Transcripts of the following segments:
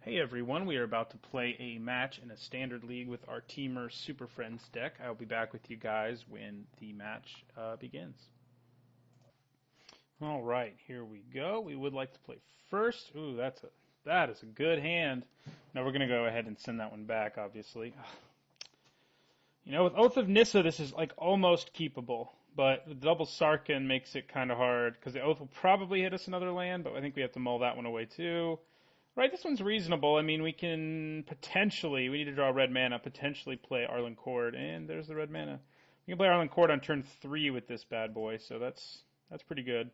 Hey everyone, we are about to play a match in a standard league with our Temur Superfriends deck. I'll be back with you guys when the match begins. All right, here we go. We would like to play first. Ooh, that is a good hand. Now we're going to go ahead and send that one back, obviously. You know, with Oath of Nissa, this is like almost keepable, but the double Sarkhan makes it kind of hard because the Oath will probably hit us another land, but I think we have to mull that one away too. Right, this one's reasonable. I mean, we need to draw red mana, potentially play Arlen Cord, and there's the red mana. We can play Arlen Cord on turn 3 with this bad boy, so that's pretty good.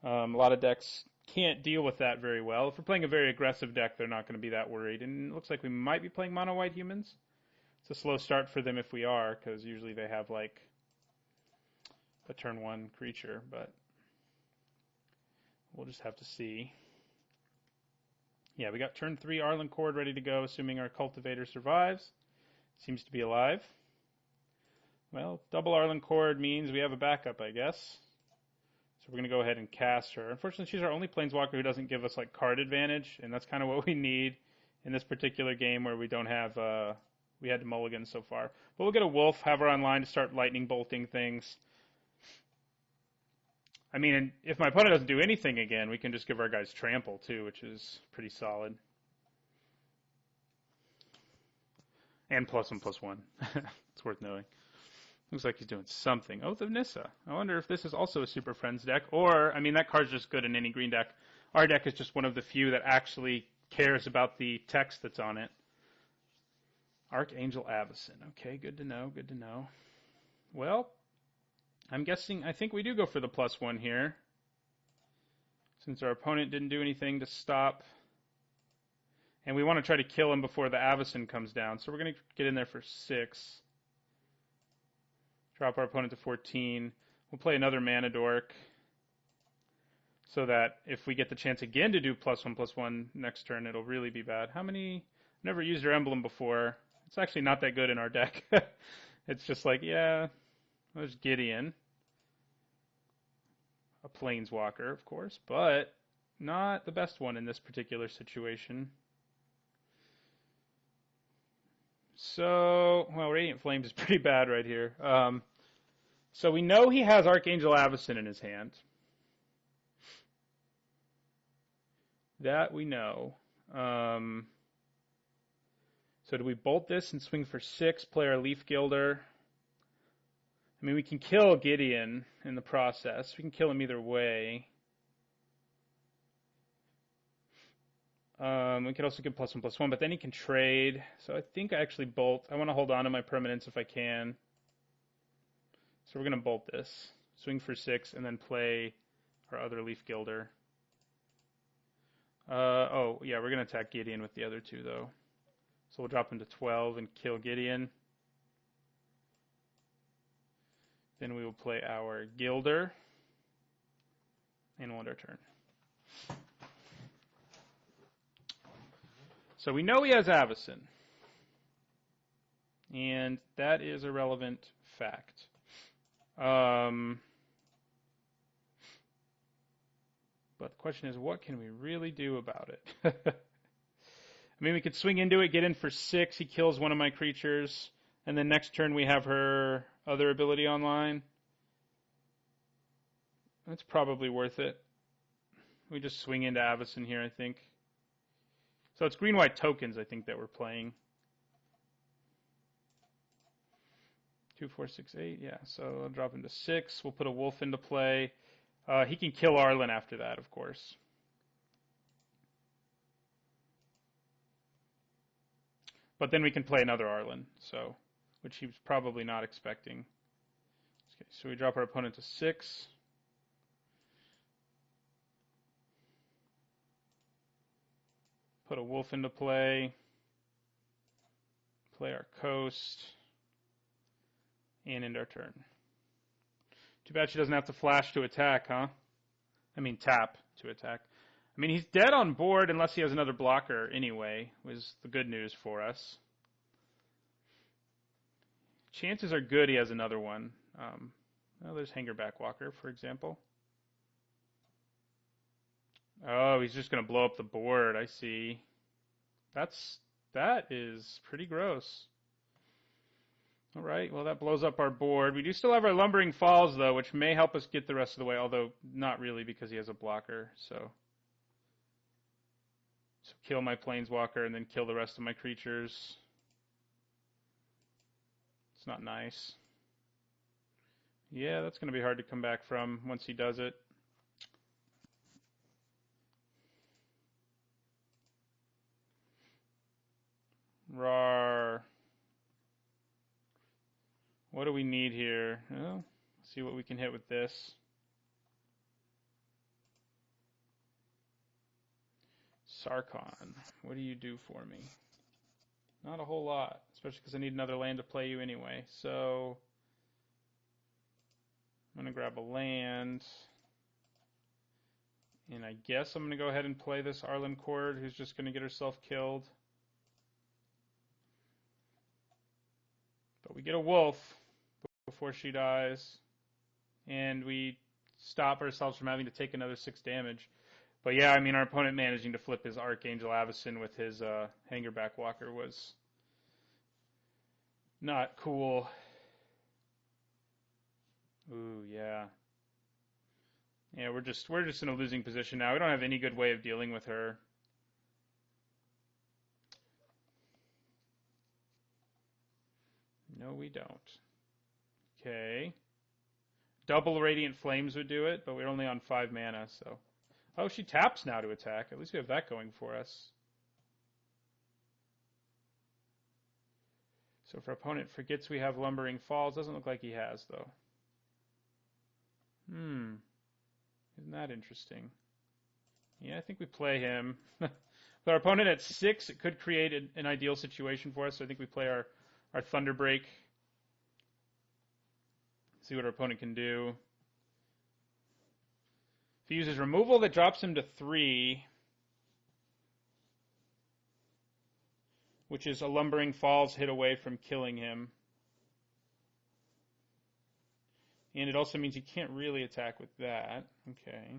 A lot of decks can't deal with that very well. If we're playing a very aggressive deck, they're not going to be that worried, and it looks like we might be playing mono-white humans. It's a slow start for them if we are, because usually they have, like, a turn 1 creature, but we'll just have to see. Yeah, we got turn 3 Arlen Cord ready to go, assuming our Cultivator survives. Seems to be alive. Well, double Arlen Cord means we have a backup, I guess. So we're going to go ahead and cast her. Unfortunately, she's our only Planeswalker who doesn't give us like card advantage, and that's kind of what we need in this particular game where we don't have, we had to mulligan so far. But we'll get a Wolf, have her online to start lightning bolting things. I mean, if my opponent doesn't do anything again, we can just give our guys trample too, which is pretty solid. And +1/+1. It's worth knowing. Looks like he's doing something. Oath of Nissa. I wonder if this is also a Super Friends deck, or, I mean, that card's just good in any green deck. Our deck is just one of the few that actually cares about the text that's on it. Archangel Avacyn. Okay, good to know, good to know. Well, I think we do go for the +1 here, since our opponent didn't do anything to stop. And we want to try to kill him before the Avacyn comes down, so we're going to get in there for 6. Drop our opponent to 14. We'll play another Mana Dork, so that if we get the chance again to do +1/+1 next turn, it'll really be bad. I've never used your emblem before. It's actually not that good in our deck. It's just like, yeah, there's Gideon. A Planeswalker, of course, but not the best one in this particular situation. So, well, Radiant Flames is pretty bad right here. So we know he has Archangel Avacyn in his hand. That we know. So do we bolt this and swing for 6, play our Leaf Gilder? I mean, we can kill Gideon in the process. We can kill him either way. We could also give +1/+1, but then he can trade. So I think I actually bolt. I want to hold on to my permanence if I can. So we're going to bolt this. Swing for 6, and then play our other Leaf Gilder. Oh, yeah, we're going to attack Gideon with the other 2, though. So we'll drop him to 12 and kill Gideon. Then we will play our Gilder, and we'll end our turn. So we know he has Avacyn, and that is a relevant fact. But the question is, what can we really do about it? I mean, we could swing into it, get in for 6, he kills one of my creatures, and then next turn we have her other ability online. That's probably worth it. We just swing into Avacyn here, I think. So it's green-white tokens, I think, that we're playing. 2, 4, 6, 8, yeah. So I'll drop him to 6. We'll put a Wolf into play. He can kill Arlen after that, of course. But then we can play another Arlen, so which he was probably not expecting. Okay, so we drop our opponent to 6. Put a Wolf into play. Play our Coast. And end our turn. Too bad she doesn't have to flash to attack, huh? I mean tap to attack. I mean, he's dead on board unless he has another blocker anyway, was the good news for us. Chances are good he has another one. Well, there's Hangerback Walker, for example. Oh, he's just going to blow up the board, I see. That is pretty gross. All right, well, that blows up our board. We do still have our Lumbering Falls, though, which may help us get the rest of the way, although not really because he has a blocker. So kill my Planeswalker and then kill the rest of my creatures. It's not nice. Yeah, that's going to be hard to come back from once he does it. Rawr. What do we need here? Well, see what we can hit with this. Sarkhan, what do you do for me? Not a whole lot, especially because I need another land to play you anyway. So I'm going to grab a land. And I guess I'm going to go ahead and play this Arlen Cord, who's just going to get herself killed. But we get a wolf before she dies. And we stop ourselves from having to take another 6 damage. But yeah, I mean, our opponent managing to flip his Archangel Avacyn with his Hangerback Walker was not cool. Ooh, yeah. Yeah, we're just in a losing position now. We don't have any good way of dealing with her. No, we don't. Okay. Double Radiant Flames would do it, but we're only on 5 mana, so. Oh, she taps now to attack. At least we have that going for us. So if our opponent forgets we have Lumbering Falls, doesn't look like he has, though. Isn't that interesting? Yeah, I think we play him. With our opponent at 6, it could create an ideal situation for us, so I think we play our Thunderbreak. See what our opponent can do. If he uses removal, that drops him to 3, which is a Lumbering Falls hit away from killing him. And it also means he can't really attack with that. Okay.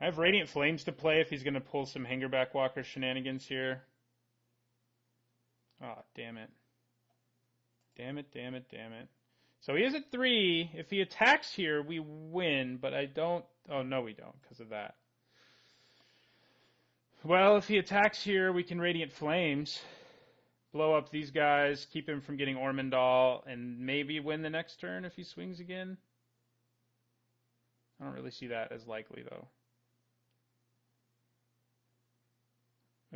I have Radiant Flames to play if he's going to pull some Hangerback Walker shenanigans here. Ah, oh, damn it. Damn it, damn it, damn it. So he is at 3. If he attacks here, we win, but I don't... Oh, no, we don't because of that. Well, if he attacks here, we can Radiant Flames. Blow up these guys, keep him from getting Ormondal, and maybe win the next turn if he swings again. I don't really see that as likely, though.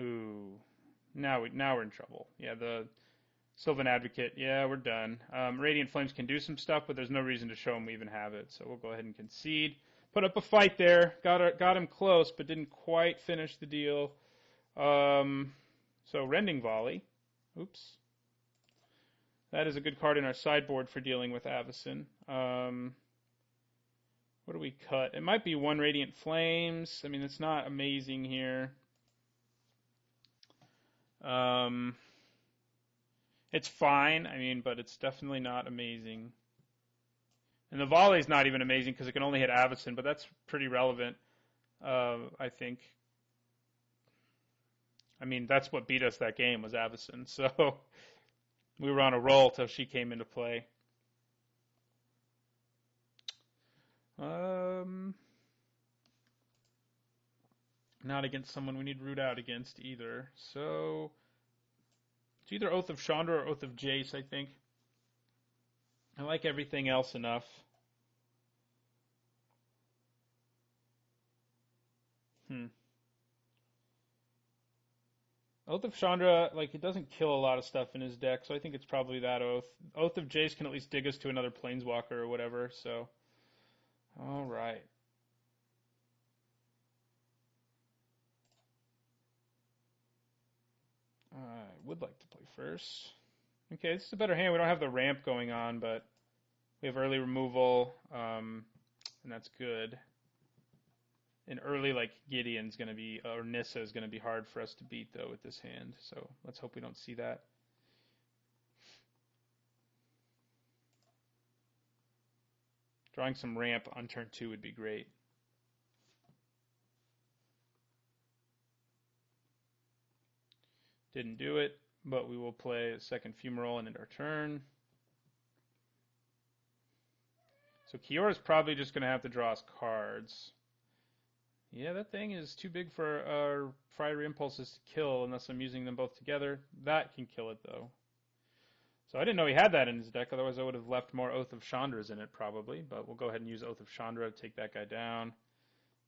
Ooh. Now we're in trouble. Yeah, the Sylvan Advocate. Yeah, we're done. Radiant Flames can do some stuff, but there's no reason to show him we even have it. So we'll go ahead and concede. Put up a fight there. Got him close, but didn't quite finish the deal. So Rending Volley. Oops. That is a good card in our sideboard for dealing with Avacyn. What do we cut? It might be 1 Radiant Flames. I mean, it's not amazing here. It's fine, I mean, but it's definitely not amazing. And the volley's not even amazing because it can only hit Avacyn, but that's pretty relevant, I think. I mean, that's what beat us that game was Avacyn, so we were on a roll till she came into play. Not against someone we need Root Out against either. So it's either Oath of Chandra or Oath of Jace, I think. I like everything else enough. Oath of Chandra, like, it doesn't kill a lot of stuff in his deck, so I think it's probably that Oath. Oath of Jace can at least dig us to another Planeswalker or whatever, so. Alright. I would like to play first. Okay, this is a better hand. We don't have the ramp going on, but we have early removal, and that's good. And early, like, Gideon's going to be, or Nissa is going to be hard for us to beat, though, with this hand. So let's hope we don't see that. Drawing some ramp on turn 2 would be great. Didn't do it, but we will play a second Fumarole and end our turn. So Kiora's probably just going to have to draw us cards. Yeah, that thing is too big for our Fiery Impulses to kill unless I'm using them both together. That can kill it, though. So I didn't know he had that in his deck, otherwise I would have left more Oath of Chandras in it, probably. But we'll go ahead and use Oath of Chandra, take that guy down,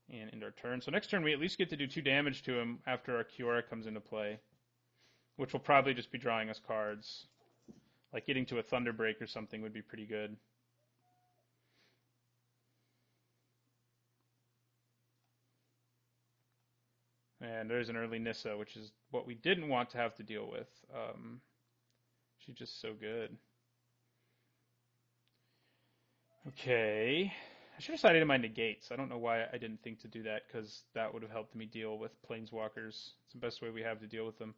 and end our turn. So next turn we at least get to do 2 damage to him after our Kiora comes into play, which will probably just be drawing us cards. Like getting to a Thunderbreak or something would be pretty good. And there's an early Nissa, which is what we didn't want to have to deal with. She's just so good. Okay. I should have cited my negates. I don't know why I didn't think to do that, because that would have helped me deal with Planeswalkers. It's the best way we have to deal with them.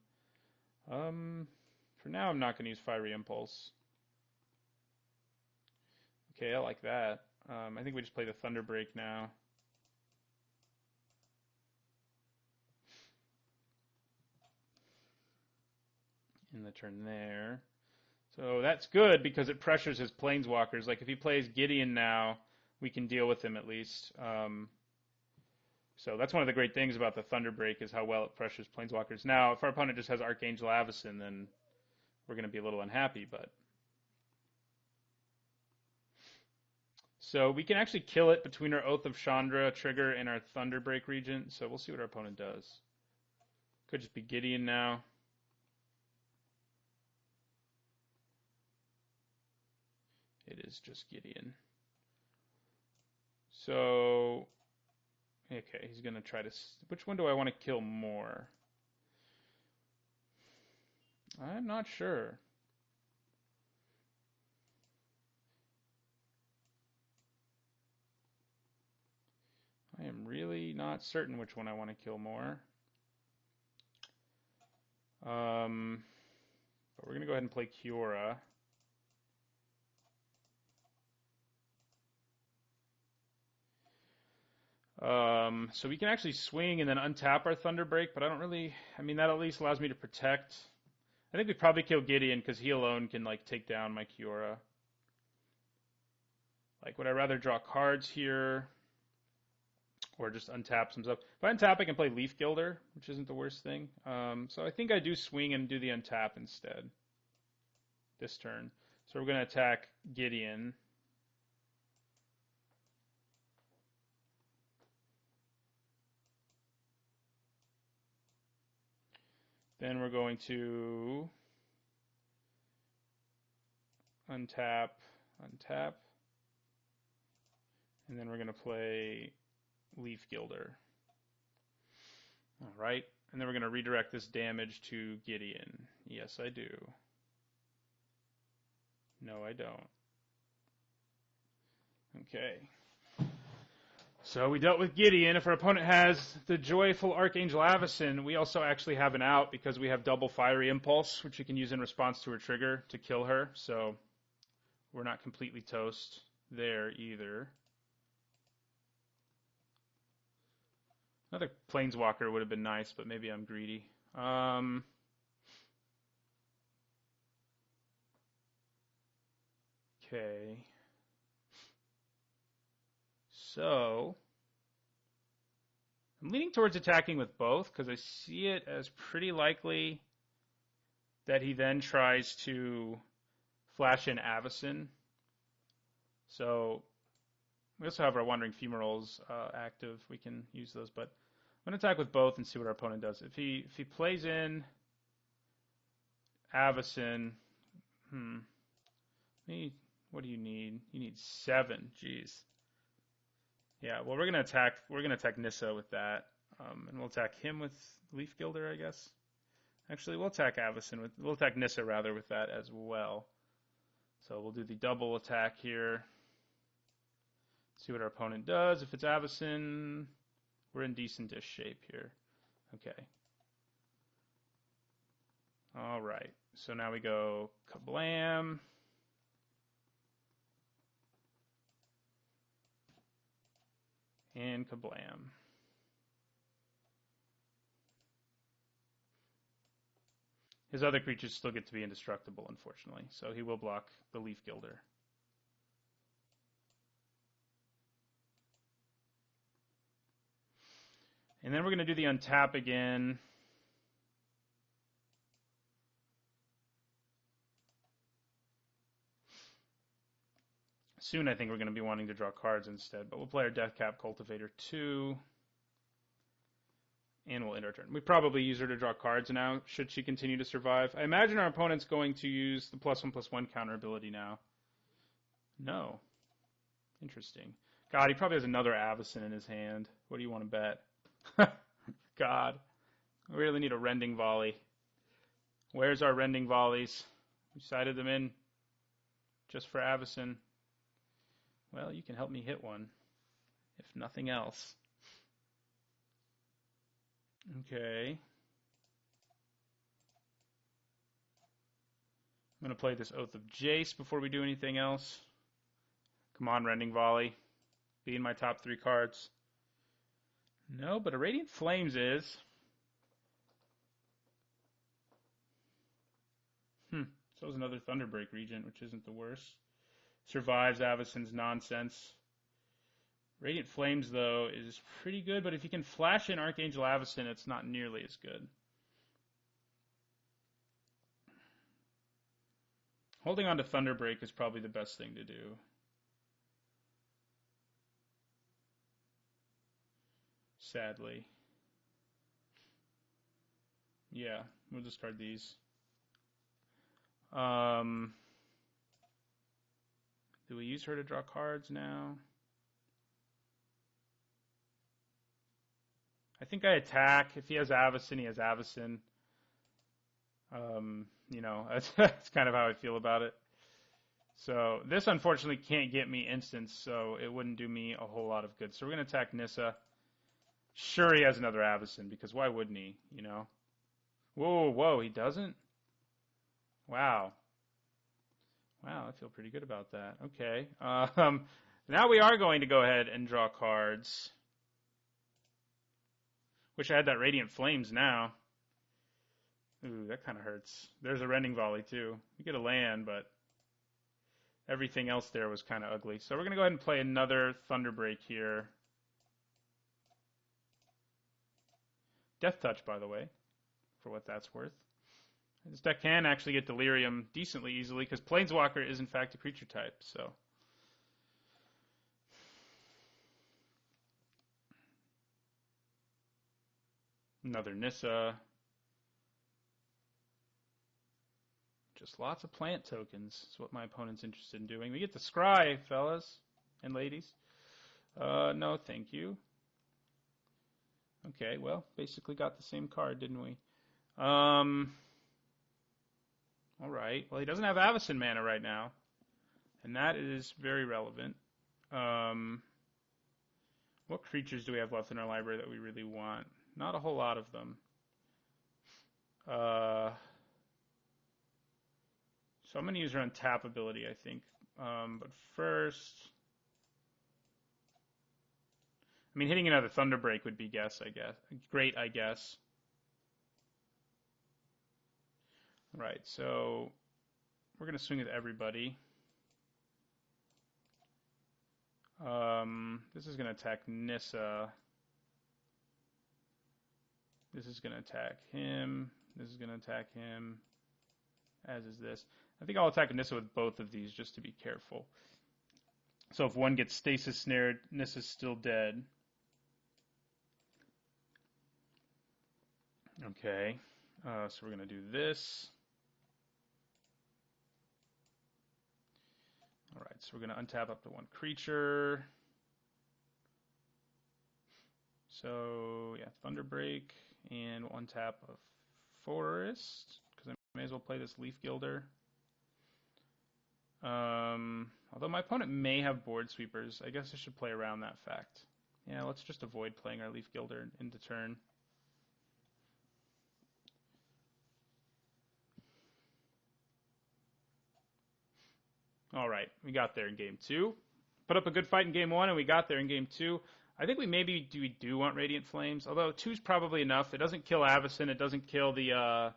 For now, I'm not going to use Fiery Impulse. Okay, I like that. I think we just play the Thunderbreak now. In the turn there. So that's good because it pressures his Planeswalkers. Like if he plays Gideon now, we can deal with him at least. So that's one of the great things about the Thunderbreak is how well it pressures Planeswalkers. Now, if our opponent just has Archangel Avacyn, then we're going to be a little unhappy. But so we can actually kill it between our Oath of Chandra trigger and our Thunderbreak Regent. So we'll see what our opponent does. Could just be Gideon now. It is just Gideon. So, okay, he's going to try to... Which one do I want to kill more? I'm not sure. I am really not certain which one I want to kill more. But we're going to go ahead and play Kiora. So we can actually swing and then untap our Thunderbreak, but I don't really... I mean, that at least allows me to protect. I think we probably kill Gideon because he alone can, like, take down my Kiora. Like, would I rather draw cards here or just untap some stuff? If I untap, I can play Leaf Gilder, which isn't the worst thing. So I think I do swing and do the untap instead this turn. So we're going to attack Gideon. Then we're going to untap, untap, and then we're going to play Leaf Gilder. All right, and then we're going to redirect this damage to Gideon. Yes, I do. No, I don't. Okay. So we dealt with Gideon. If our opponent has the joyful Archangel Avacyn, we also actually have an out because we have double Fiery Impulse, which we can use in response to her trigger to kill her. So we're not completely toast there either. Another Planeswalker would have been nice, but maybe I'm greedy. Okay. So I'm leaning towards attacking with both because I see it as pretty likely that he then tries to flash in Avacyn. So we also have our Wandering Fumaroles active. We can use those, but I'm going to attack with both and see what our opponent does. If he plays in Avacyn, what do you need? You need 7. Jeez. Yeah, well, we're gonna attack Nissa with that, and we'll attack him with Leaf Gilder, I guess. Actually, we'll attack Nissa rather with that as well. So we'll do the double attack here. See what our opponent does. If it's Avacyn, we're in decent-ish shape here. Okay. All right. So now we go kablam. And kablam. His other creatures still get to be indestructible, unfortunately. So he will block the Leaf Gilder. And then we're going to do the untap again. Soon I think we're going to be wanting to draw cards instead, but we'll play our Deathcap Cultivator 2. And we'll end our turn. We probably use her to draw cards now, should she continue to survive. I imagine our opponent's going to use the +1/+1 counter ability now. No. Interesting. God, he probably has another Avacyn in his hand. What do you want to bet? God. We really need a Rending Volley. Where's our Rending Volleys? We sided them in just for Avacyn. Well, you can help me hit one, if nothing else. Okay. I'm going to play this Oath of Jace before we do anything else. Come on, Rending Volley. Be in my top 3 cards. No, but a Radiant Flames is. So is another Thunderbreak Regent, which isn't the worst. Survives Avacyn's nonsense. Radiant Flames, though, is pretty good, but if you can flash in Archangel Avacyn, it's not nearly as good. Holding on to Thunderbreak is probably the best thing to do. Sadly. Yeah, we'll discard these. Do we use her to draw cards now? I think I attack. If he has Avacyn, he has Avacyn. You know, that's kind of how I feel about it. So this, unfortunately, can't get me instants, so it wouldn't do me a whole lot of good. So we're going to attack Nissa. Sure, he has another Avacyn, because why wouldn't he, you know? Whoa, he doesn't? Wow. Wow, I feel pretty good about that. Okay. Now we are going to go ahead and draw cards. Wish I had that Radiant Flames now. Ooh, that kind of hurts. There's a Rending Volley, too. We get a land, but everything else there was kind of ugly. So we're going to go ahead and play another Thunderbreak here. Death Touch, by the way, for what that's worth. This deck can actually get Delirium decently easily, because Planeswalker is, in fact, a creature type, so... Another Nissa. Just lots of plant tokens is what my opponent's interested in doing. We get the Scry, fellas and ladies. No, thank you. Okay, well, basically got the same card, didn't we? Alright. Well, he doesn't have Avacyn mana right now, and that is very relevant. What creatures do we have left in our library that we really want? Not a whole lot of them. So I'm going to use her untap ability, I think. But first... I mean, hitting another Thunderbreak would be great, I guess. Right, so we're going to swing with everybody. This is going to attack Nissa. This is going to attack him. This is going to attack him. As is this. I think I'll attack Nissa with both of these just to be careful. So if one gets stasis snared, Nissa's still dead. Okay. So we're going to do this. Alright, so we're going to untap up to one creature. So, yeah, Thunderbreak. And we'll untap a Forest, because I may as well play this Leaf Gilder. Although my opponent may have board sweepers, I guess I should play around that fact. Yeah, let's just avoid playing our Leaf Gilder into turn. Alright, we got there in game 2. Put up a good fight in game 1, and we got there in game 2. I think we do want Radiant Flames, although 2's probably enough. It doesn't kill Avacyn, it doesn't kill the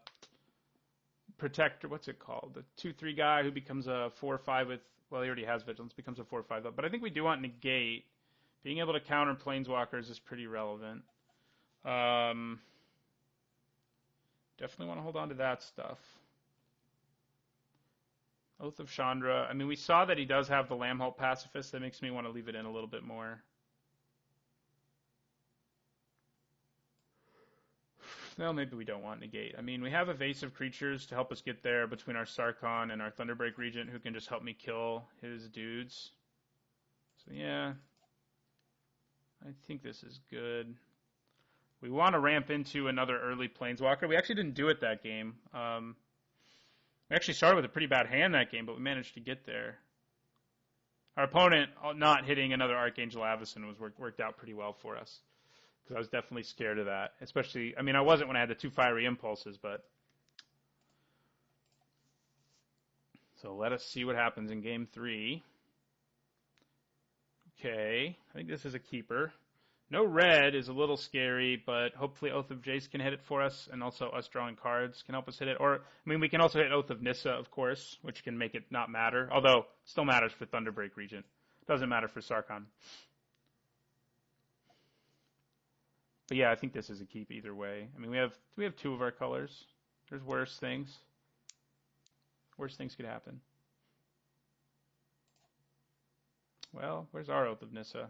protector. What's it called? The 2/3 guy who becomes a 4/5 with. Well, he already has vigilance. Becomes a 4/5 up. But I think we do want negate. Being able to counter planeswalkers is pretty relevant. Definitely want to hold on to that stuff. Oath of Chandra. I mean, we saw that he does have the Lambholt Pacifist. That makes me want to leave it in a little bit more. Well, maybe we don't want negate. I mean, we have evasive creatures to help us get there between our Sarkhan and our Thunderbreak Regent who can just help me kill his dudes. So, yeah. I think this is good. We want to ramp into another early Planeswalker. We actually didn't do it that game. We actually started with a pretty bad hand that game, but we managed to get there. Our opponent not hitting another Archangel Avacyn worked out pretty well for us. Because I was definitely scared of that. Especially, I mean, I wasn't when I had the 2 fiery impulses, but... So let us see what happens in game 3. Okay, I think this is a keeper. No red is a little scary, but hopefully Oath of Jace can hit it for us, and also us drawing cards can help us hit it. Or, I mean, we can also hit Oath of Nissa, of course, which can make it not matter. Although, still matters for Thunderbreak Regent. Doesn't matter for Sarkhan. But yeah, I think this is a keep either way. I mean, we have 2 of our colors. There's worse things. Worse things could happen. Well, where's our Oath of Nissa?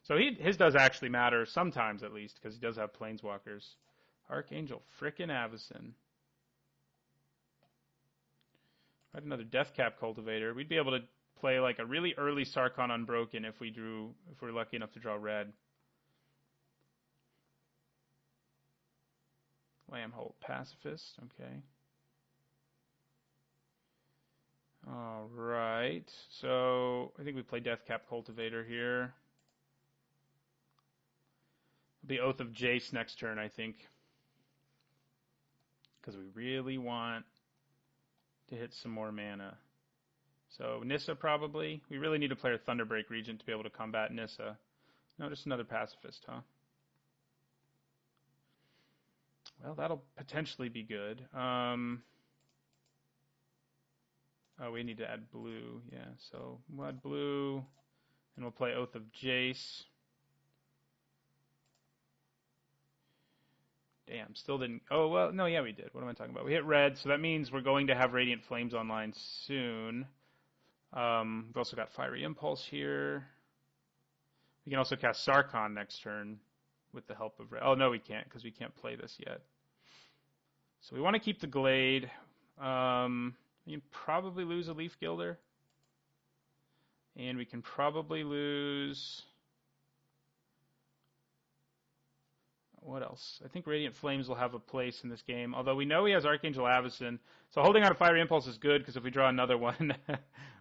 So his does actually matter, sometimes at least, because he does have Planeswalkers. Archangel frickin' Avacyn. Right, another Deathcap Cultivator. We'd be able to play like a really early Sarkhan Unbroken if we're lucky enough to draw red. Lambholt Pacifist, okay. All right, so I think we play Deathcap Cultivator here. It'll be Oath of Jace next turn, I think. Because we really want to hit some more mana. So Nissa probably. We really need to play a Thunderbreak Regent to be able to combat Nissa. No, just another Pacifist, huh? Well, that'll potentially be good. Oh, we need to add blue. Yeah, so we'll add blue, and we'll play Oath of Jace. Damn, still didn't... Oh, well, no, yeah, we did. What am I talking about? We hit red, so that means we're going to have Radiant Flames online soon. We've also got Fiery Impulse here. We can also cast Sarkhan next turn with the help of red. Oh, no, we can't, because we can't play this yet. So we want to keep the Glade. We can probably lose a Leaf Gilder. And we can probably lose... What else? I think Radiant Flames will have a place in this game, although we know he has Archangel Avacyn. So holding out a Fiery Impulse is good, because if we draw another one,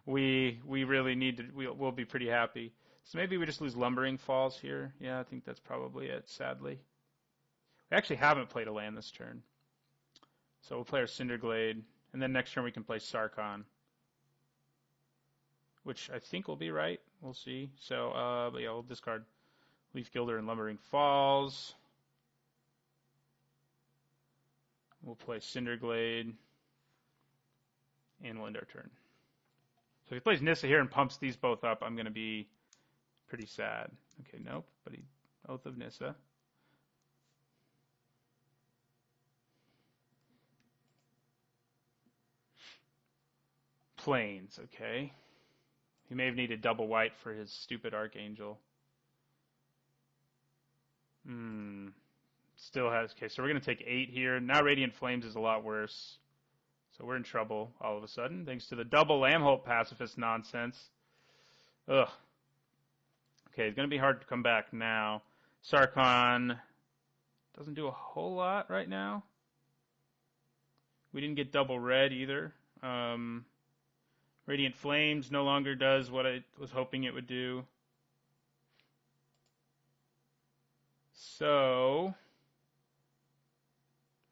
we really need to... We'll be pretty happy. So maybe we just lose Lumbering Falls here. Yeah, I think that's probably it, sadly. We actually haven't played a land this turn. So we'll play our Cinderglade, and then next turn we can play Sarkhan, which I think will be right. We'll see. So, but yeah, we'll discard Leaf Gilder and Lumbering Falls. We'll play Cinderglade, and we'll end our turn. So if he plays Nissa here and pumps these both up, I'm going to be pretty sad. Okay, nope, but he Oath of Nissa. Plains, okay. He may have needed double white for his stupid Archangel. Still has... Okay, so we're going to take 8 here. Now Radiant Flames is a lot worse. So we're in trouble all of a sudden, thanks to the double Lambholt Pacifist nonsense. Ugh. Okay, it's going to be hard to come back now. Sarkhan doesn't do a whole lot right now. We didn't get double red either. Radiant Flames no longer does what I was hoping it would do. So,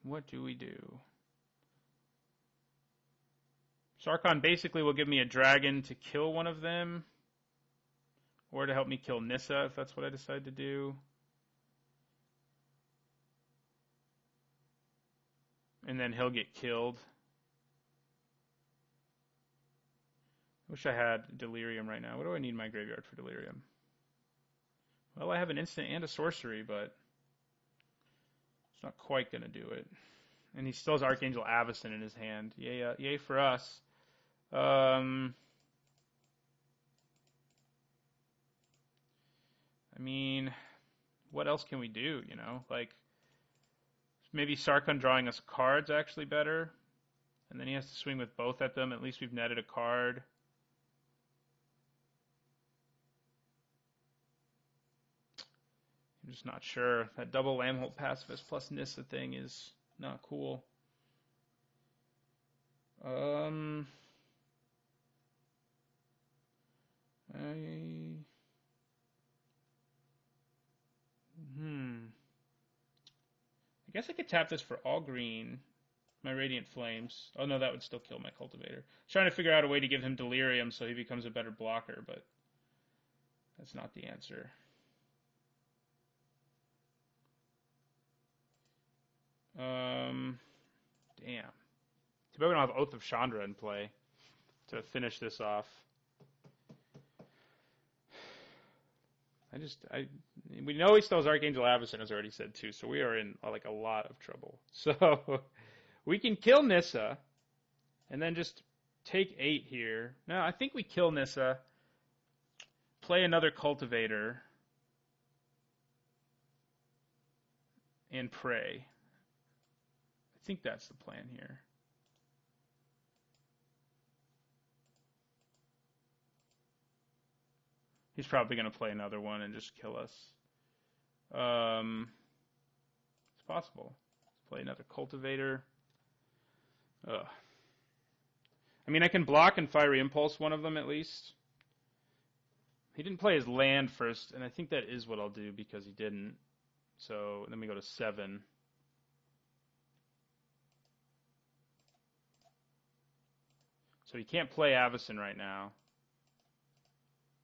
what do we do? Sarkhan basically will give me a dragon to kill one of them, or to help me kill Nissa if that's what I decide to do. And then he'll get killed. Wish I had Delirium right now. What do I need in my graveyard for Delirium? Well, I have an instant and a sorcery, but it's not quite going to do it. And he still has Archangel Avacyn in his hand. Yay for us. I mean, what else can we do, you know? Like, maybe Sarkhan drawing us cards actually better. And then he has to swing with both at them. At least we've netted a card. I'm just not sure. That double Lamholt Pacifist plus Nissa thing is not cool. I guess I could tap this for all green. My Radiant Flames. Oh no, that would still kill my Cultivator. I was trying to figure out a way to give him Delirium so he becomes a better blocker, but that's not the answer. Damn. Too bad we don't have Oath of Chandra in play to finish this off. We know he still has Archangel Avacyn, as I already said too, so we are in like a lot of trouble. So we can kill Nissa, and then just take 8 here. No, I think we kill Nissa, play another Cultivator, and pray. I think that's the plan here. He's probably going to play another one and just kill us. It's possible. Let's play another Cultivator. Ugh. I mean, I can block and Fiery Impulse one of them at least. He didn't play his land first, and I think that is what I'll do because he didn't. So then we go to 7. So he can't play Avacyn right now.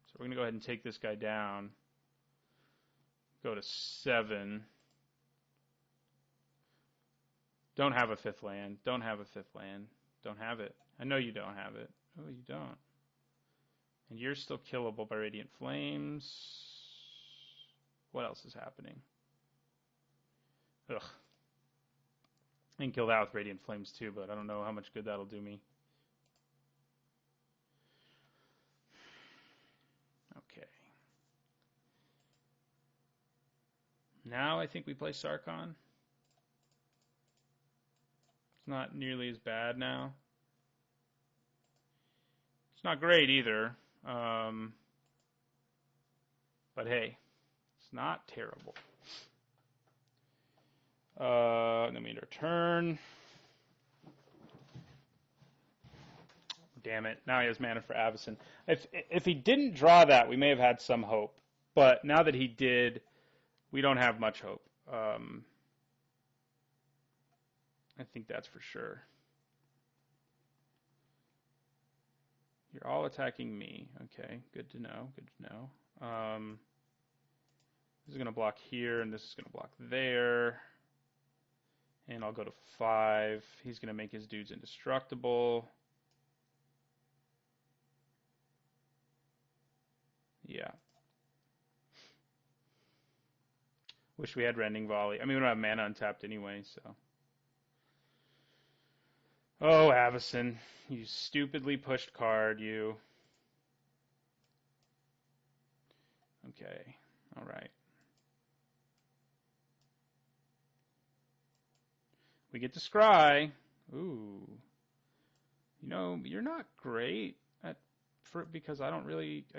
So we're going to go ahead and take this guy down. Go to 7. Don't have a 5th land. Don't have a 5th land. Don't have it. I know you don't have it. Oh, you don't. And you're still killable by Radiant Flames. What else is happening? Ugh. I can kill that with Radiant Flames too, but I don't know how much good that'll do me. Okay. Now I think we play Sarkhan. It's not nearly as bad now. It's not great either. But hey, it's not terrible. Then we return. Damn it. Now he has mana for Avacyn. If he didn't draw that, we may have had some hope. But now that he did, we don't have much hope. I think that's for sure. You're all attacking me. Okay, good to know. Good to know. This is going to block here, and this is going to block there. And I'll go to 5. He's going to make his dudes indestructible. Yeah. Wish we had Rending Volley. I mean, we don't have mana untapped anyway, so. Oh, Avacyn, you stupidly pushed card, you. Okay, all right. We get to scry. Ooh. You know, you're not great because I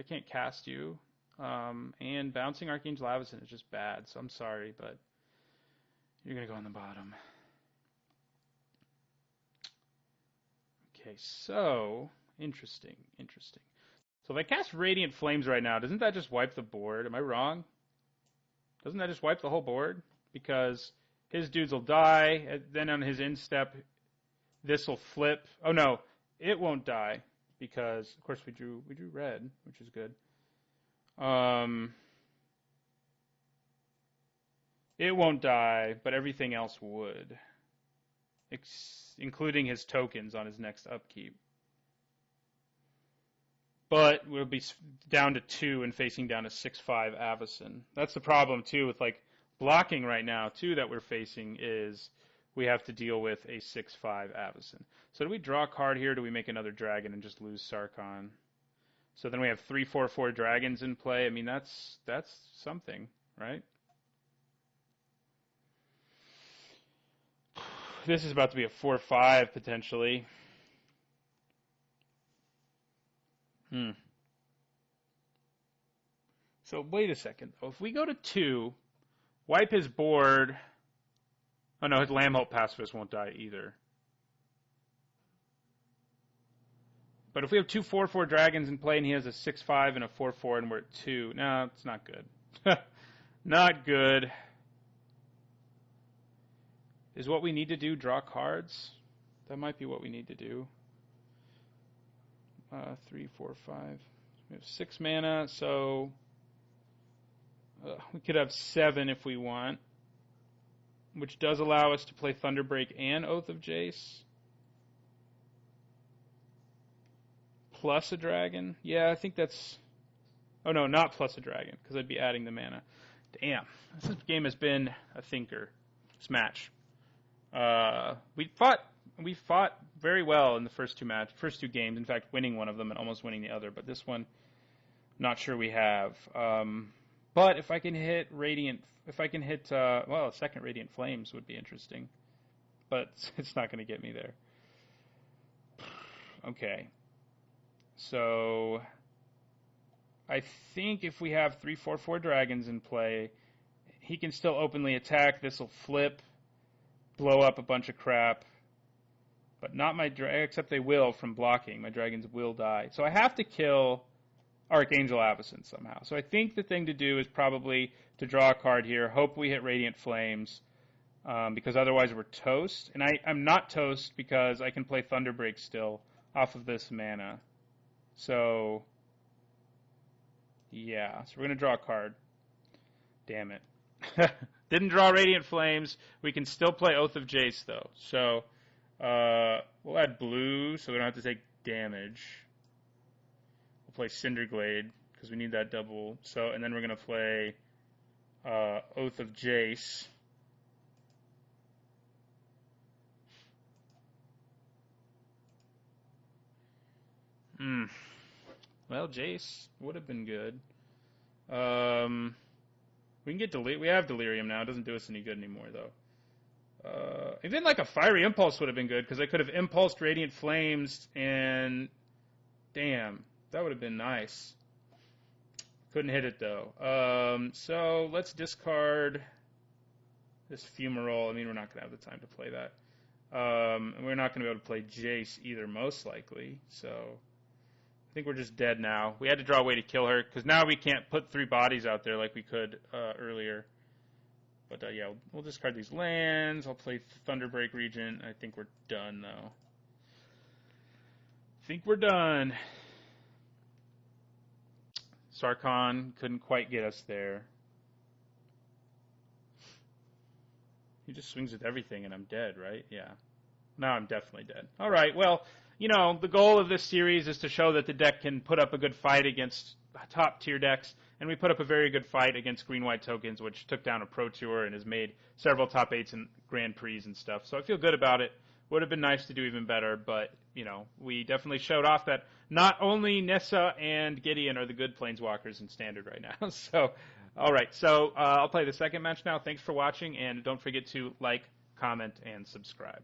can't cast you. And bouncing Archangel Avacyn is just bad, so I'm sorry, but you're going to go on the bottom. Okay, so, interesting. So if I cast Radiant Flames right now, doesn't that just wipe the board? Am I wrong? Doesn't that just wipe the whole board? Because his dudes will die, and then on his instep, this will flip. Oh no, it won't die, because, of course, we drew red, which is good. It won't die, but everything else would. Including his tokens on his next upkeep. but we'll be down to 2 and facing down a 6/5 Avacyn. That's the problem too with like blocking right now too that we're facing is we have to deal with a 6/5 Avacyn. So do we draw a card here? Or do we make another dragon and just lose Sarkhan? So then we have 3/4/4 dragons in play. I mean that's something, right? This is about to be a 4/5 potentially. So wait a second. Oh, if we go to 2, wipe his board. Oh no, his Lambholt pacifist won't die either. But if we have 2 4/4 dragons in play and he has a 6/5 and a 4/4 and we're at 2, no, it's not good. Not good. Is what we need to do draw cards? That might be what we need to do. 3, 4, 5. We have 6 mana, so we could have 7 if we want, which does allow us to play Thunderbreak and Oath of Jace. Plus a dragon? Yeah, I think that's... Oh no, not plus a dragon, because I'd be adding the mana. Damn, this game has been a thinker. This match. We fought very well in the first two games. In fact, winning one of them and almost winning the other. But this one, not sure we have. But if I can hit Radiant, a second Radiant Flames would be interesting. But it's not going to get me there. Okay. So I think if we have 3, 4, 4 dragons in play, he can still openly attack. This will flip, blow up a bunch of crap. But not my except they will from blocking. My dragons will die. So I have to kill Archangel Avacyn somehow. So I think the thing to do is probably to draw a card here. Hope we hit Radiant Flames, because otherwise we're toast. And I'm not toast because I can play Thunderbreak still off of this mana. So, yeah. So we're going to draw a card. Damn it. Didn't draw Radiant Flames. We can still play Oath of Jace, though. So... we'll add blue so we don't have to take damage. We'll play Cinderglade because we need that double. So, and then we're going to play Oath of Jace. Well, Jace would have been good. We can get we have Delirium now. It doesn't do us any good anymore, though. Even like a Fiery Impulse would have been good because I could have impulsed Radiant Flames and damn, that would have been nice. Couldn't hit it though. So let's discard this Fumarole. I mean, we're not going to have the time to play that. And we're not going to be able to play Jace either, most likely. So I think we're just dead now. We had to draw a way to kill her because now we can't put 3 bodies out there like we could earlier. But yeah, we'll discard these lands. I'll play Thunderbreak Regent. I think we're done, though. I think we're done. Sarkhan couldn't quite get us there. He just swings at everything, and I'm dead, right? Yeah. Now I'm definitely dead. All right, well, you know, the goal of this series is to show that the deck can put up a good fight against top-tier decks. And we put up a very good fight against Green-White Tokens, which took down a Pro Tour and has made several top 8s and Grand Prix and stuff. So I feel good about it. Would have been nice to do even better, but, you know, we definitely showed off that not only Nissa and Gideon are the good Planeswalkers in Standard right now. So, all right. So I'll play the second match now. Thanks for watching, and don't forget to like, comment, and subscribe.